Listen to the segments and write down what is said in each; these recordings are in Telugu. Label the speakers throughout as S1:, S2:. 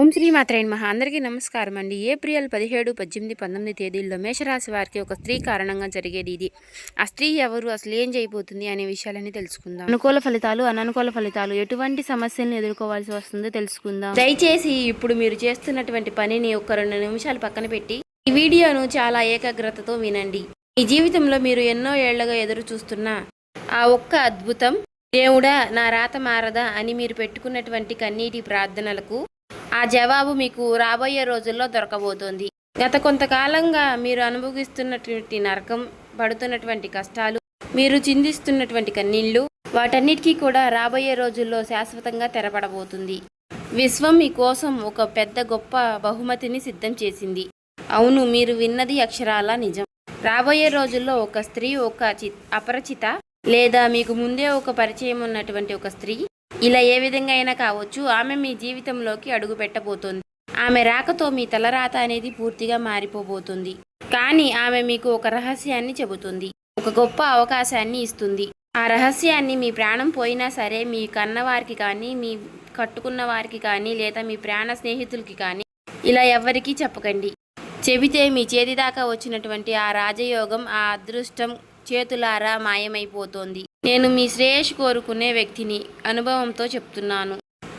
S1: ఓం శ్రీ మాత్రే నమః. అందరికీ నమస్కారం అండి. ఏప్రిల్ 17, 18, 19 తేదీల్లో మేషరాశి వారికి ఒక స్త్రీ కారణంగా జరిగేది ఇది. ఆ స్త్రీ ఎవరు, అసలు ఏం చేయబోతుంది అనే విషయాలన్నీ తెలుసుకుందాం. అనుకూల ఫలితాలు, అననుకూల ఫలితాలు, ఎటువంటి సమస్యలను ఎదుర్కోవాల్సి వస్తుందో తెలుసుకుందాం. దయచేసి ఇప్పుడు మీరు చేస్తున్నటువంటి పనిని ఒక 2 నిమిషాలు పక్కన పెట్టి ఈ వీడియోను చాలా ఏకాగ్రతతో వినండి. మీ జీవితంలో మీరు ఎన్నో ఏళ్లుగా ఎదురు చూస్తున్న ఆ ఒక్క అద్భుతం, దేవుడా నా రాత మారదా అని మీరు పెట్టుకున్నటువంటి కన్నీటి ప్రార్థనలకు ఆ జవాబు మీకు రాబోయే రోజుల్లో దొరకబోతోంది. గత కొంతకాలంగా మీరు అనుభవిస్తున్నటువంటి నరకం, పడుతున్నటువంటి కష్టాలు, మీరు చిందిస్తున్నటువంటి కన్నీళ్లు, వాటన్నిటికీ కూడా రాబోయే రోజుల్లో శాశ్వతంగా తెరపడబోతుంది. విశ్వం మీకోసం ఒక పెద్ద గొప్ప బహుమతిని సిద్ధం చేసింది. అవును, మీరు విన్నది అక్షరాల నిజం. రాబోయే రోజుల్లో ఒక స్త్రీ, ఒక అపరిచిత లేదా మీకు ముందే ఒక పరిచయం ఉన్నటువంటి ఒక స్త్రీ, ఇలా ఏ విధంగా అయినా కావచ్చు, ఆమె మీ జీవితంలోకి అడుగు పెట్టబోతోంది. ఆమె రాకతో మీ తలరాత అనేది పూర్తిగా మారిపోబోతుంది. కానీ ఆమె మీకు ఒక రహస్యాన్ని చెబుతుంది, ఒక గొప్ప అవకాశాన్ని ఇస్తుంది. ఆ రహస్యాన్ని మీ ప్రాణం పోయినా సరే మీ కన్నవారికి కానీ, మీ కట్టుకున్న వారికి కానీ, లేదా మీ ప్రాణ స్నేహితులకి కానీ ఇలా ఎవ్వరికీ చెప్పకండి. చెబితే మీ చేతి దాకా వచ్చినటువంటి ఆ రాజయోగం, ఆ అదృష్టం చేతులారా మాయమైపోతోంది. నేను మీ శ్రేయస్సు కోరుకునే వ్యక్తిని, అనుభవంతో చెప్తున్నాను.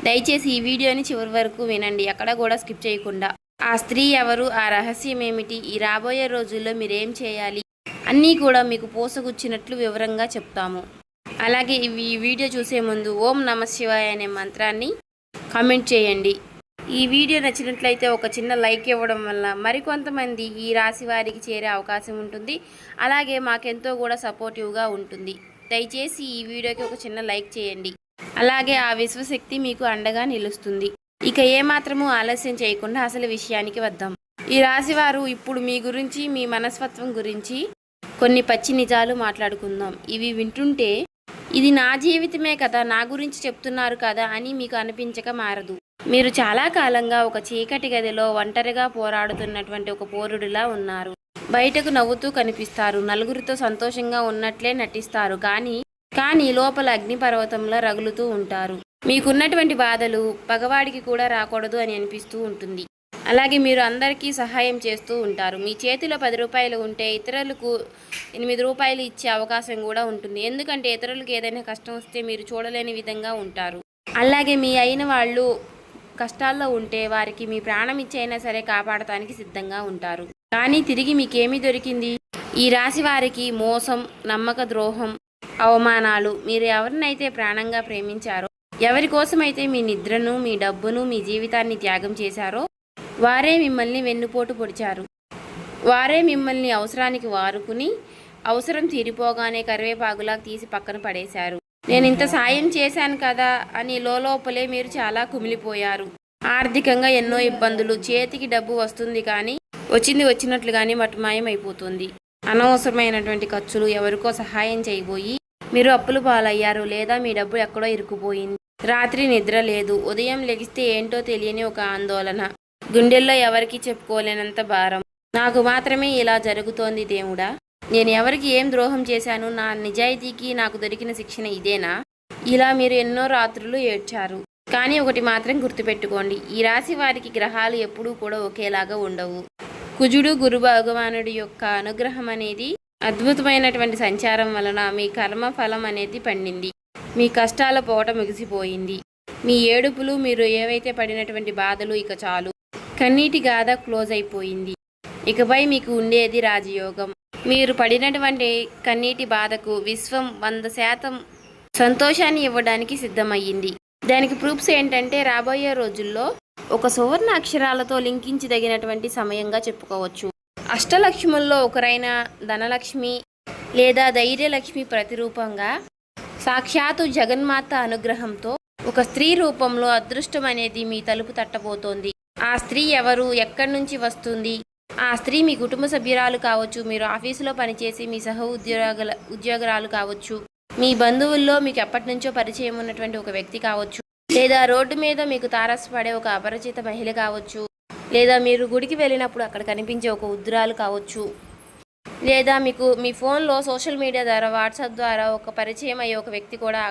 S1: దయచేసి ఈ వీడియోని చివరి వరకు వినండి, ఎక్కడ కూడా స్కిప్ చేయకుండా. ఆ స్త్రీ ఎవరు, ఆ రహస్యం ఏమిటి, ఈ రాబోయే రోజుల్లో మీరేం చేయాలి అన్నీ కూడా మీకు పూసగుచ్చినట్లు వివరంగా చెప్తాము. అలాగే ఈ వీడియో చూసే ముందు ఓం నమ శివాయ అనే మంత్రాన్ని కామెంట్ చేయండి. ఈ వీడియో నచ్చినట్లయితే ఒక చిన్న లైక్ ఇవ్వడం వల్ల మరికొంతమంది ఈ రాశి వారికి చేరే అవకాశం ఉంటుంది. అలాగే మాకెంతో కూడా సపోర్టివ్గా ఉంటుంది. దయచేసి ఈ వీడియోకి ఒక చిన్న లైక్ చేయండి. అలాగే ఆ విశ్వశక్తి మీకు అండగా నిలుస్తుంది. ఇక ఏమాత్రము ఆలస్యం చేయకుండా అసలు విషయానికి వద్దాం. ఈ రాశివారు ఇప్పుడు మీ గురించి, మీ మనస్తత్వం గురించి కొన్ని పచ్చి నిజాలు మాట్లాడుకుందాం. ఇవి వింటుంటే ఇది నా జీవితమే కదా, నా గురించి చెప్తున్నారు కదా అని మీకు అనిపించక మారదు. మీరు చాలా కాలంగా ఒక చీకటి గదిలో ఒంటరిగా పోరాడుతున్నటువంటి ఒక పోరుడిలా ఉన్నారు. బయటకు నవ్వుతూ కనిపిస్తారు, నలుగురితో సంతోషంగా ఉన్నట్లే నటిస్తారు, కానీ లోపల అగ్నిపర్వతంలో రగులుతూ ఉంటారు. మీకున్నటువంటి బాధలు పగవాడికి కూడా రాకూడదు అని అనిపిస్తూ ఉంటుంది. అలాగే మీరు అందరికీ సహాయం చేస్తూ ఉంటారు. మీ చేతిలో 10 రూపాయలు ఉంటే ఇతరులకు 8 రూపాయలు ఇచ్చే అవకాశం కూడా ఉంటుంది. ఎందుకంటే ఇతరులకు ఏదైనా కష్టం వస్తే మీరు చూడలేని విధంగా ఉంటారు. అలాగే మీ అయిన వాళ్ళు కష్టాల్లో ఉంటే వారికి మీ ప్రాణం ఇచ్చైనా సరే కాపాడటానికి సిద్ధంగా ఉంటారు. కానీ తిరిగి మీకేమీ దొరికింది? ఈ రాశి వారికి మోసం, నమ్మక ద్రోహం, అవమానాలు. మీరు ఎవరినైతే ప్రాణంగా ప్రేమించారో, ఎవరి కోసమైతే మీ నిద్రను, మీ డబ్బును, మీ జీవితాన్ని త్యాగం చేశారో వారే మిమ్మల్ని వెన్నుపోటు పొడిచారు. వారే మిమ్మల్ని అవసరానికి వారుకుని అవసరం తీరిపోగానే కరివేపాకులా తీసి పక్కన పడేశారు. నేను ఇంత సాయం చేశాను కదా అని లోపలే మీరు చాలా కుమిలిపోయారు. ఆర్థికంగా ఎన్నో ఇబ్బందులు, చేతికి డబ్బు వస్తుంది కానీ వచ్చినట్లుగానే మటుమాయం అయిపోతుంది. అనవసరమైనటువంటి ఖర్చులు, ఎవరికో సహాయం చేయబోయి మీరు అప్పులు పాలయ్యారు, లేదా మీ డబ్బు ఎక్కడో ఇరుక్కుపోయింది. రాత్రి నిద్ర లేదు, ఉదయం లెగిస్తే ఏంటో తెలియని ఒక ఆందోళన, గుండెల్లో ఎవరికి చెప్పుకోలేనంత భారం. నాకు మాత్రమే ఇలా జరుగుతోంది దేవుడా, నేను ఎవరికి ఏం ద్రోహం చేశాను, నా నిజాయితీకి నాకు దొరికిన శిక్షణ ఇదేనా? ఇలా మీరు ఎన్నో రాత్రులు ఏడ్చారు. కానీ ఒకటి మాత్రం గుర్తుపెట్టుకోండి, ఈ రాశి వారికి గ్రహాలు ఎప్పుడూ కూడా ఒకేలాగా ఉండవు. కుజుడు, గురు భగవానుడి యొక్క అనుగ్రహం అనేది, అద్భుతమైనటువంటి సంచారం వలన మీ కర్మ ఫలం అనేది పండింది. మీ కష్టాల పోట ముగిసిపోయింది. మీ ఏడుపులు, మీరు ఏవైతే పడినటువంటి బాధలు ఇక చాలు. కన్నీటి గాథ క్లోజ్ అయిపోయింది. ఇకపై మీకు ఉండేది రాజయోగం. మీరు పడినటువంటి కన్నీటి బాధకు విశ్వం 100% సంతోషాన్ని ఇవ్వడానికి సిద్ధమయ్యింది. దానికి ప్రూఫ్స్ ఏంటంటే, రాబోయే రోజుల్లో ఒక సువర్ణ అక్షరాలతో లింకించదగినటువంటి సమయంగా చెప్పుకోవచ్చు. అష్టలక్ష్ముల్లో ఒకరైన ధనలక్ష్మి లేదా ధైర్యలక్ష్మి ప్రతిరూపంగా సాక్షాత్తు జగన్మాత అనుగ్రహంతో ఒక స్త్రీ రూపంలో అదృష్టం అనేది మీ తలుపు తట్టబోతోంది. ఆ స్త్రీ ఎవరు, ఎక్కడి నుంచి వస్తుంది? ఆ స్త్రీ మీ కుటుంబ సభ్యురాలు కావచ్చు, మీరు ఆఫీసులో పనిచేసి మీ సహ ఉద్యోగురాలు కావచ్చు, మీ బంధువుల్లో మీకు ఎప్పటి నుంచో పరిచయం ఉన్నటువంటి ఒక వ్యక్తి కావచ్చు, లేదా రోడ్డు మీద మీకు తారసపడే ఒక అపరిచిత మహిళ కావచ్చు, లేదా మీరు గుడికి వెళ్ళినప్పుడు అక్కడ కనిపించే ఒక వృద్ధురాలు కావచ్చు, లేదా మీకు మీ ఫోన్లో సోషల్ మీడియా ద్వారా, వాట్సాప్ ద్వారా ఒక పరిచయం అయ్యే ఒక వ్యక్తి కూడా,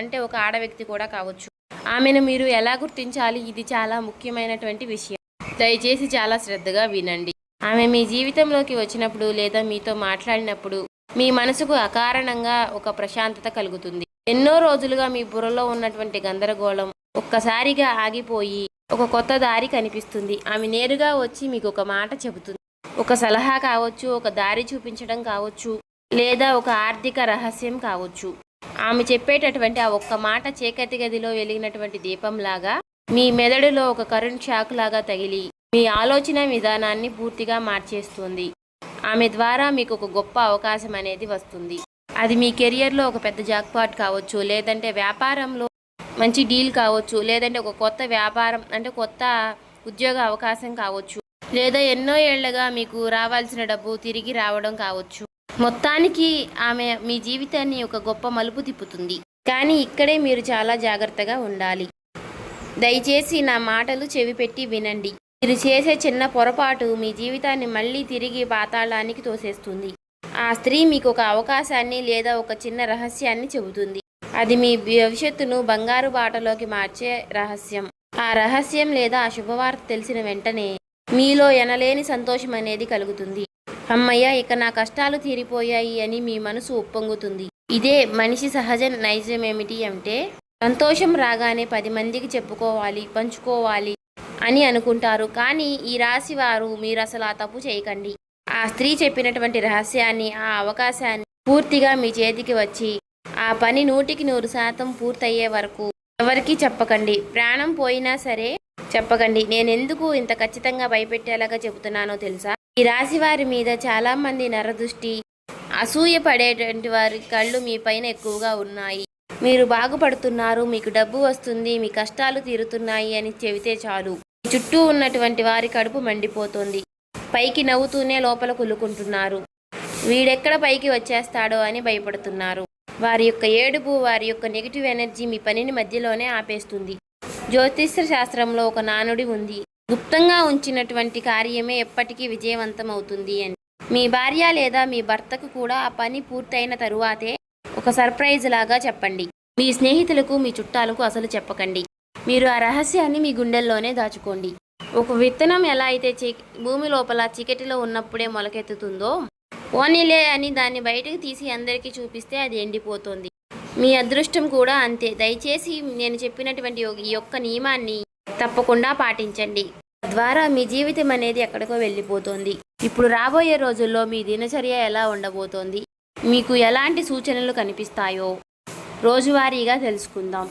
S1: అంటే ఒక ఆడ వ్యక్తి కూడా కావచ్చు. ఆమెను మీరు ఎలా గుర్తించాలి? ఇది చాలా ముఖ్యమైనటువంటి విషయం. దయచేసి చాలా శ్రద్ధగా వినండి. ఆమె మీ జీవితంలోకి వచ్చినప్పుడు లేదా మీతో మాట్లాడినప్పుడు మీ మనసుకు అకారణంగా ఒక ప్రశాంతత కలుగుతుంది. ఎన్నో రోజులుగా మీ బుర్రలో ఉన్నటువంటి గందరగోళం ఒక్కసారిగా ఆగిపోయి ఒక కొత్త దారి కనిపిస్తుంది. ఆమె నేరుగా వచ్చి మీకు ఒక మాట చెబుతుంది. ఒక సలహా కావచ్చు, ఒక దారి చూపించడం కావచ్చు, లేదా ఒక ఆర్థిక రహస్యం కావచ్చు. ఆమె చెప్పేటటువంటి ఆ ఒక్క మాట చీకటి గదిలో వెలిగినటువంటి దీపంలాగా మీ మెదడులో ఒక కరెంట్ షాక్ లాగా తగిలి మీ ఆలోచన విధానాన్ని పూర్తిగా మార్చేస్తుంది. ఆమె ద్వారా మీకు ఒక గొప్ప అవకాశం అనేది వస్తుంది. అది మీ కెరియర్లో ఒక పెద్ద జాక్పాట్ కావచ్చు, లేదంటే వ్యాపారంలో మంచి డీల్ కావచ్చు, లేదంటే ఒక కొత్త వ్యాపారం అంటే కొత్త ఉద్యోగ అవకాశం కావచ్చు, లేదా ఎన్నో ఏళ్లుగా మీకు రావాల్సిన డబ్బు తిరిగి రావడం కావచ్చు. మొత్తానికి ఆమె మీ జీవితాన్ని ఒక గొప్ప మలుపు తిప్పుతుంది. కానీ ఇక్కడే మీరు చాలా జాగ్రత్తగా ఉండాలి. దయచేసి నా మాటలు చెవిపెట్టి వినండి. మీరు చేసే చిన్న పొరపాటు మీ జీవితాన్ని మళ్ళీ తిరిగి పాతాళానికి తోసేస్తుంది. ఆ స్త్రీ మీకు ఒక అవకాశాన్ని లేదా ఒక చిన్న రహస్యాన్ని చెబుతుంది. అది మీ భవిష్యత్తును బంగారు బాటలోకి మార్చే రహస్యం. ఆ రహస్యం లేదా ఆ శుభవార్త తెలిసిన వెంటనే మీలో ఎనలేని సంతోషం అనేది కలుగుతుంది. అమ్మయ్య, ఇక నా కష్టాలు తీరిపోయాయి అని మీ మనసు ఉప్పొంగుతుంది. ఇదే మనిషి సహజ నైజమేమిటి అంటే సంతోషం రాగానే 10 మందికి చెప్పుకోవాలి, పంచుకోవాలి అని అనుకుంటారు. కానీ ఈ రాశి వారు మీరు అసలు ఆ తప్పు చేయకండి. ఆ స్త్రీ చెప్పినటువంటి రహస్యాన్ని, ఆ అవకాశాన్ని పూర్తిగా మీ చేతికి వచ్చి ఆ పని 100% పూర్తయ్యే వరకు ఎవరికీ చెప్పకండి. ప్రాణం పోయినా సరే చెప్పకండి. నేనెందుకు ఇంత ఖచ్చితంగా భయపెట్టేలాగా చెబుతున్నానో తెలుసా? ఈ రాశి వారి మీద చాలా మంది నరదృష్టి, అసూయ పడేటువంటి వారి కళ్ళు మీ పైన ఎక్కువగా ఉన్నాయి. మీరు బాగుపడుతున్నారు, మీకు డబ్బు వస్తుంది, మీ కష్టాలు తీరుతున్నాయి అని చెబితే చాలు చుట్టూ ఉన్నటువంటి వారి కడుపు మండిపోతుంది. పైకి నవ్వుతూనే లోపల కులుకుంటున్నారు. వీడెక్కడ పైకి వచ్చేస్తాడో అని భయపడుతున్నారు. వారి యొక్క ఏడుపు, వారి యొక్క నెగిటివ్ ఎనర్జీ మీ పనిని మధ్యలోనే ఆపేస్తుంది. జ్యోతిష్య శాస్త్రంలో ఒక నానుడి ఉంది, గుప్తంగా ఉంచినటువంటి కార్యమే ఎప్పటికీ విజయవంతం అవుతుంది అని. మీ భార్య లేదా మీ భర్తకు కూడా ఆ పని పూర్తయిన తరువాతే ఒక సర్ప్రైజ్ లాగా చెప్పండి. మీ స్నేహితులకు, మీ చుట్టాలకు అసలు చెప్పకండి. మీరు ఆ రహస్యాన్ని మీ గుండెల్లోనే దాచుకోండి. ఒక విత్తనం ఎలా అయితే భూమి లోపల చీకటిలో ఉన్నప్పుడే మొలకెత్తుతుందో, పోనీలే అని దాన్ని బయటకు తీసి అందరికీ చూపిస్తే అది ఎండిపోతుంది. మీ అదృష్టం కూడా అంతే. దయచేసి నేను చెప్పినటువంటి ఈ యొక్క నియమాన్ని తప్పకుండా పాటించండి. తద్వారా మీ జీవితం అనేది ఎక్కడికో వెళ్ళిపోతుంది. ఇప్పుడు రాబోయే రోజుల్లో మీ దినచర్య ఎలా ఉండబోతోంది, మీకు ఎలాంటి సూచనలు కనిపిస్తాయో రోజువారీగా తెలుసుకుందాం.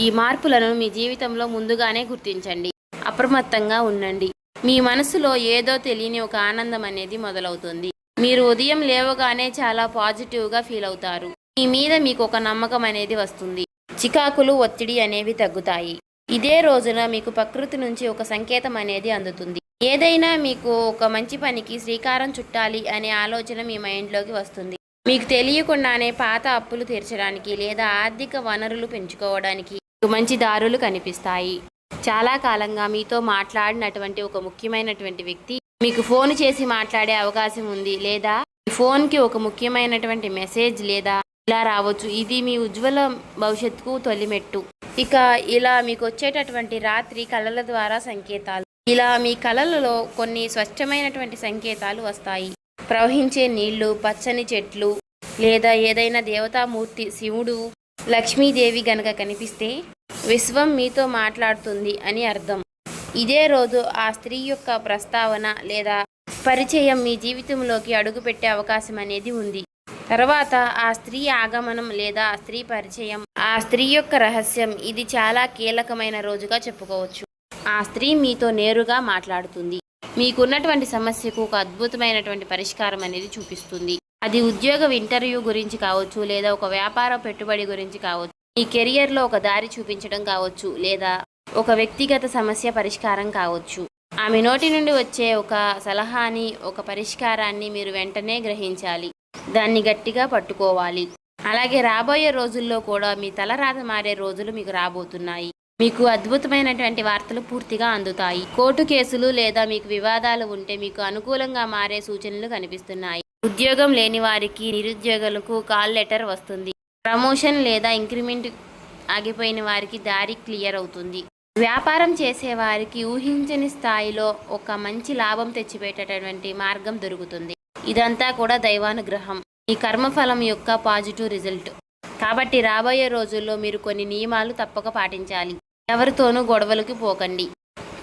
S1: ఈ మార్పులను మీ జీవితంలో ముందుగానే గుర్తించండి. అప్రమత్తంగా ఉండండి. మీ మనసులో ఏదో తెలియని ఒక ఆనందం అనేది మొదలవుతుంది. మీరు ఉదయం లేవగానే చాలా పాజిటివ్గా ఫీల్ అవుతారు. మీ మీద మీకు ఒక నమ్మకం అనేది వస్తుంది. చికాకులు, ఒత్తిడి అనేవి తగ్గుతాయి. ఇదే రోజున మీకు ప్రకృతి నుంచి ఒక సంకేతం అనేది అందుతుంది. ఏదైనా మీకు ఒక మంచి పనికి శ్రీకారం చుట్టాలి అనే ఆలోచన మీ మైండ్లోకి వస్తుంది. మీకు తెలియకుండానే పాత అప్పులు తీర్చడానికి లేదా ఆర్థిక వనరులు పెంచుకోవడానికి మంచి దారులు కనిపిస్తాయి. చాలా కాలంగా మీతో మాట్లాడినటువంటి ఒక ముఖ్యమైనటువంటి వ్యక్తి మీకు ఫోన్ చేసి మాట్లాడే అవకాశం ఉంది, లేదా ఫోన్కి ఒక ముఖ్యమైనటువంటి మెసేజ్ లేదా ఇలా రావచ్చు. ఇది మీ ఉజ్వల భవిష్యత్తుకు తొలిమెట్టు. ఇక ఇలా మీకు వచ్చేటటువంటి రాత్రి కళల ద్వారా సంకేతాలు. ఇలా మీ కళలలో కొన్ని స్వచ్ఛమైనటువంటి సంకేతాలు వస్తాయి. ప్రవహించే నీళ్లు, పచ్చని చెట్లు, లేదా ఏదైనా దేవతామూర్తి, శివుడు, లక్ష్మీదేవి గనక కనిపిస్తే విశ్వం మీతో మాట్లాడుతుంది అని అర్థం. ఇదే రోజు ఆ స్త్రీ యొక్క ప్రస్తావన లేదా పరిచయం మీ జీవితంలోకి అడుగుపెట్టే అవకాశం అనేది ఉంది. తర్వాత ఆ స్త్రీ ఆగమనం లేదా ఆ స్త్రీ పరిచయం, ఆ స్త్రీ యొక్క రహస్యం, ఇది చాలా కీలకమైన రోజుగా చెప్పుకోవచ్చు. ఆ స్త్రీ మీతో నేరుగా మాట్లాడుతుంది. మీకున్నటువంటి సమస్యకు ఒక అద్భుతమైనటువంటి పరిష్కారం అనేది చూపిస్తుంది. అది ఉద్యోగ ఇంటర్వ్యూ గురించి కావచ్చు, లేదా ఒక వ్యాపార పెట్టుబడి గురించి కావచ్చు, మీ కెరియర్లో ఒక దారి చూపించడం కావచ్చు, లేదా ఒక వ్యక్తిగత సమస్య పరిష్కారం కావచ్చు. ఆమె నోటి నుండి వచ్చే ఒక సలహాని, ఒక పరిష్కారాన్ని మీరు వెంటనే గ్రహించాలి. దాన్ని గట్టిగా పట్టుకోవాలి. అలాగే రాబోయే రోజుల్లో కూడా మీ తలరాత మారే రోజులు మీకు రాబోతున్నాయి. మీకు అద్భుతమైనటువంటి వార్తలు పూర్తిగా అందుతాయి. కోర్టు కేసులు లేదా మీకు వివాదాలు ఉంటే మీకు అనుకూలంగా మారే సూచనలు కనిపిస్తున్నాయి. ఉద్యోగం లేని వారికి, నిరుద్యోగులకు కాల్ లెటర్ వస్తుంది. ప్రమోషన్ లేదా ఇంక్రిమెంట్ ఆగిపోయిన వారికి దారి క్లియర్ అవుతుంది. వ్యాపారం చేసేవారికి ఊహించని స్థాయిలో ఒక మంచి లాభం తెచ్చిపెట్టేటటువంటి మార్గం దొరుకుతుంది. ఇదంతా కూడా దైవానుగ్రహం, ఈ కర్మఫలం యొక్క పాజిటివ్ రిజల్ట్. కాబట్టి రాబోయే రోజుల్లో మీరు కొన్ని నియమాలు తప్పక పాటించాలి. ఎవరితోనూ గొడవలకి పోకండి,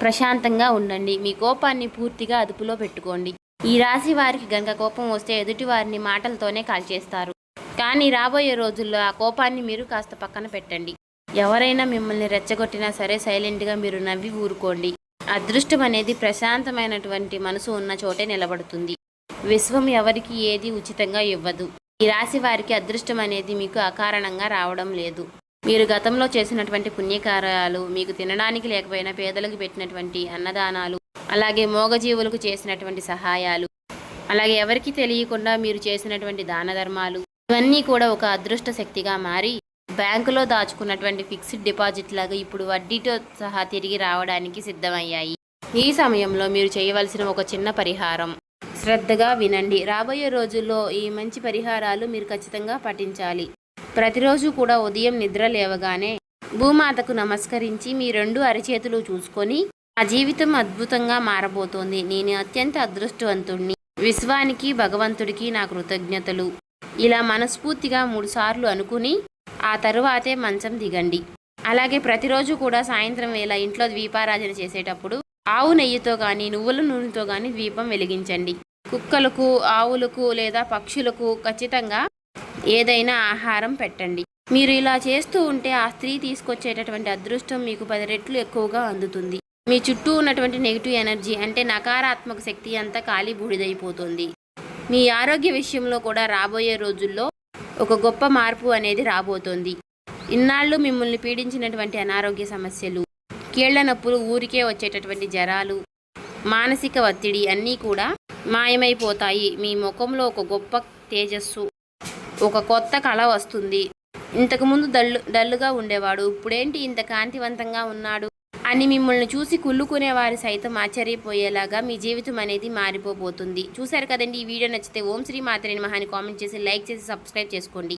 S1: ప్రశాంతంగా ఉండండి, మీ కోపాన్ని పూర్తిగా అదుపులో పెట్టుకోండి. ఈ రాశి వారికి గనక కోపం వస్తే ఎదుటి వారిని మాటలతోనే కాల్చేస్తారు. కానీ రాబోయే రోజుల్లో ఆ కోపాన్ని మీరు కాస్త పక్కన పెట్టండి. ఎవరైనా మిమ్మల్ని రెచ్చగొట్టినా సరే సైలెంట్గా మీరు నవ్వి ఊరుకోండి. అదృష్టం అనేది ప్రశాంతమైనటువంటి మనసు ఉన్న చోటే నిలబడుతుంది. విశ్వం ఎవరికి ఏది ఉచితంగా ఇవ్వదు. ఈ రాశి వారికి అదృష్టం అనేది మీకు అకారణంగా రావడం లేదు. మీరు గతంలో చేసినటువంటి పుణ్యకార్యాలు, మీకు తినడానికి లేకపోయినా పేదలకు పెట్టినటువంటి అన్నదానాలు, అలాగే మూగజీవులకు చేసినటువంటి సహాయాలు, అలాగే ఎవరికి తెలియకుండా మీరు చేసినటువంటి దాన ధర్మాలు, ఇవన్నీ కూడా ఒక అదృష్ట శక్తిగా మారి బ్యాంకులో దాచుకున్నటువంటి ఫిక్స్డ్ డిపాజిట్ లాగా ఇప్పుడు వడ్డీతో సహా తిరిగి రావడానికి సిద్ధమయ్యాయి. ఈ సమయంలో మీరు చేయవలసిన ఒక చిన్న పరిహారం, శ్రద్ధగా వినండి. రాబోయే రోజుల్లో ఈ మంచి పరిహారాలు మీరు ఖచ్చితంగా పాటించాలి. ప్రతిరోజు కూడా ఉదయం నిద్ర లేవగానే భూమాతకు నమస్కరించి మీ 2 అరచేతులు చూసుకొని, ఆ జీవితం అద్భుతంగా మారబోతోంది, నేను అత్యంత అదృష్టవంతుణ్ణి, విశ్వానికి భగవంతుడికి నా కృతజ్ఞతలు, ఇలా మనస్ఫూర్తిగా 3 సార్లు అనుకుని ఆ తరువాతే మంచం దిగండి. అలాగే ప్రతిరోజు కూడా సాయంత్రం వేళ ఇంట్లో దీపారాధన చేసేటప్పుడు ఆవు నెయ్యితో కానీ నువ్వుల నూనెతో కానీ దీపం వెలిగించండి. కుక్కలకు, ఆవులకు లేదా పక్షులకు ఖచ్చితంగా ఏదైనా ఆహారం పెట్టండి. మీరు ఇలా చేస్తూ ఉంటే ఆ స్త్రీ తీసుకొచ్చేటటువంటి అదృష్టం మీకు 10 రెట్లు ఎక్కువగా అందుతుంది. మీ చుట్టూ ఉన్నటువంటి నెగిటివ్ ఎనర్జీ అంటే నకారాత్మక శక్తి అంతా ఖాళీ బూడిదైపోతుంది. మీ ఆరోగ్య విషయంలో కూడా రాబోయే రోజుల్లో ఒక గొప్ప మార్పు అనేది రాబోతోంది. ఇన్నాళ్ళు మిమ్మల్ని పీడించినటువంటి అనారోగ్య సమస్యలు, కీళ్ల నొప్పులు, ఊరికే వచ్చేటటువంటి జ్వరాలు, మానసిక ఒత్తిడి అన్నీ కూడా మాయమైపోతాయి. మీ ముఖంలో ఒక గొప్ప తేజస్సు, ఒక కొత్త కళ వస్తుంది. ఇంతకుముందు డల్లుగా ఉండేవాడు, ఇప్పుడేంటి ఇంత కాంతివంతంగా ఉన్నాడు అని మిమ్మల్ని చూసి కుళ్ళుకునే వారు సైతం ఆశ్చర్యపోయేలాగా మీ జీవితం అనేది మారిపోబోతుంది. చూశారు కదండి. ఈ వీడియో నచ్చితే ఓం శ్రీ మాత్రే నమః అని కామెంట్ చేసి, లైక్ చేసి, సబ్స్క్రైబ్ చేసుకోండి.